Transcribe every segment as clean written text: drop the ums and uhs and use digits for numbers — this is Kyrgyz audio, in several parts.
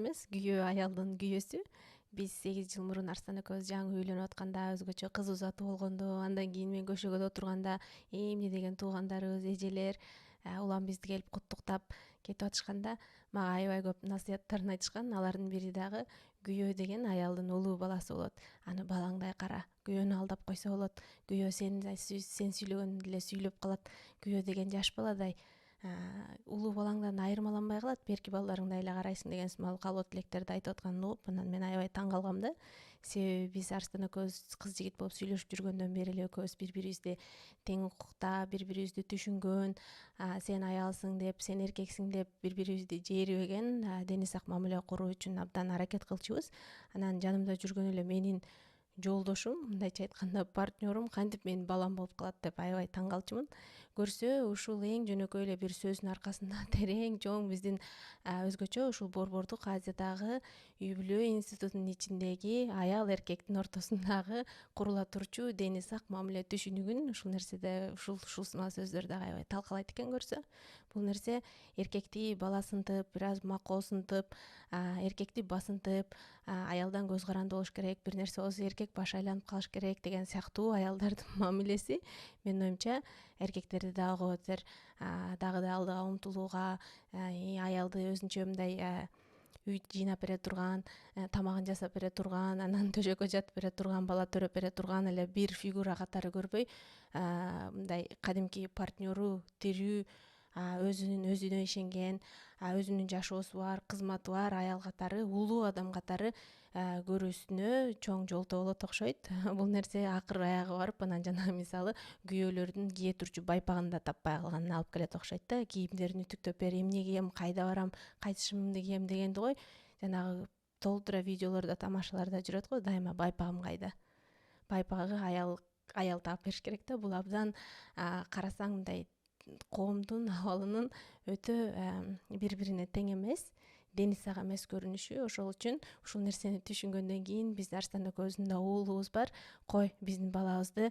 эмес, күйөө аялдын күйөөсү. Биз 8 жыл мурун Арстан экөөбүз жаңы үйлөнүп атканда, өзгөчө кыз узатуу болгондо, андан кийин мен көшөгөдө отурганда эмне деген туугандарыбыз, эжелер улам бизди келип куттуктап кетип атышканда мага аябай көп насыяттарын айтышкан. Алардын бири дагы күйөө деген аялдын улуу баласы болот. Аны балаңдай кара, күйөөнү алдап койсо болот. Күйөө сен сүйлөгөндү эле сүйлөп калат. Күйөө деген жаш баладай улуу балаңдан айырмаланбай калат, берки балдарыңдай эле карайсың деген сымал калбот тилектерди айтып атканын угуп, анан мен аябай таң калгам да. Себеби биз Арстан экөөбүз кыз жигит болуп сүйлөшүп жүргөндөн бери эле экөөбүз бири бирибизди тең укукта, бири бирибизди түшүнгөн, сен аялсың деп, сен эркексиң деп бири бирибизди жээрибеген, дени сак мамиле куруу үчүн абдан аракет кылчубуз. Анан жанымда жүргөн эле менин жолдошум, мындайча айтканда партнерум кантип менин балам болуп калат деп аябай таң калчумун. Көрсө ушул эң жөнөкөй эле бир сөздүн аркасында терең чоң биздин өзгөчө ушул Борбордук Азиядагы үй бүлө институтунун ичиндеги аял эркектин ортосундагы курула турчу дени сак мамиле түшүнүгүн ушул нерседе ушул сымал сөздөр дагы аябай талкалайт экен көрсө. Бул нерсе эркекти баласынтып, бир аз макоосунтуп, эркекти басынтып, аялдан көз каранды болуш керек, бир нерсе болсо эркек баш айланып калыш керек деген сыяктуу аялдардын мамилеси менин оюмча эркектерди дагы коо дагы да алдыга умтулууга, аялды өзүнчө мындай үй жыйнап бере турган, тамагын жасап бере турган, анан төшөккө жатып бере турган, бала төрөп бере турган эле бир фигура катары көрбөй, мындай кадимки партнеру, тирүү, өзүнө ишенген, өзүнүн жашоосу бар, кызматы бар аял катары, улуу адам катары көрүүсүнө чоң жолтоо болот окшойт. Бул нерсе акыр аягы барып анан жанагы мисалы күйөөлөрдүн кие турчу байпагын да таппай калганына алып келет окшойт да. Кийимдерин үтүктөп бер, эмне кийем, кайда барам, кайсы шымымды кийем дегенди кой, жанагы толтура видеолордо, тамашаларда жүрөт го, дайыма байпагым кайда. Байпагы аял таап бериш керек да. Бул абдан карасаң мындай коомдун абалынын өтө бири бирине тең эмес, дени сак эмес көрүнүшү. Ошол үчүн ушул нерсени түшүнгөндөн кийин биз Арстан экөөбүздүн да уулубуз бар. Кой биздин балабызды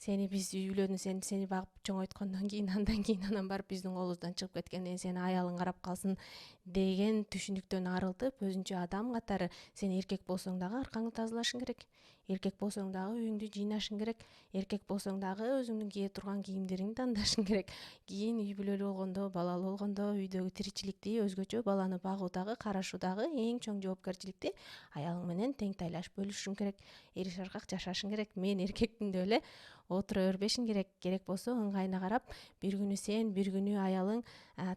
биз үй бүлөнү сени багып чоңойткондон кийин анан барып биздин колубуздан чыгып кеткенден кийин сени аялың карап калсын деген түшүнүктөн арылтып, өзүнчө адам катары сен эркек болсоң дагы аркаңды тазалашың керек. Эркек болсоң дагы үйүңдү жыйнашың керек. Эркек болсоң дагы өзүңдүн кие турган кийимдериңди тандашың керек. Кийин үй бүлөлүү болгондо, балалуу болгондо үйдөгү тиричиликти, өзгөчө баланы багуудагы, карашуудагы эң чоң жоопкерчиликти аялың менен тең тайлаш бөлүшүшүң керек. Эри шаркак жашашың керек. Мен эркекпин деп эле отура бербешиң керек. Керек болсо ыңгайына карап, бир күнү сен, бир күнү аялың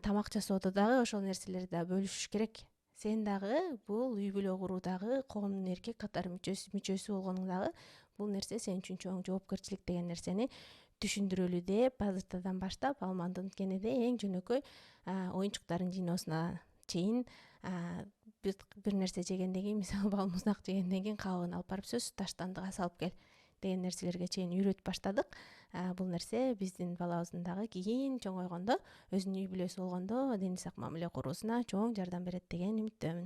тамак жасоодо дагы ошол нерселерди да бөлүшүш керек. Сен дагы бул үй бүлө куруудагы коомдун эркек катары мүчөсү болгонуң дагы бул нерсе сен үчүн чоң жоопкерчилик деген нерсени түшүндүрөлү деп азыртадан баштап Алмандын кенеде эң жөнөкөй оюнчуктардын жыйноосуна чейин бир нерсе жегенден кийин, мисалы балмузак жегенден кийин кабыгын алып барып сөзсүз таштандыга салып кел деген нерселерге чейин үйрөтүп баштадык. Бул нерсе биздин балабыздын дагы кийин чоңойгондо, өзүнүн үй бүлөсү болгондо дени сак мамиле куруусуна чоң жардам берет деген үмүттөмүн.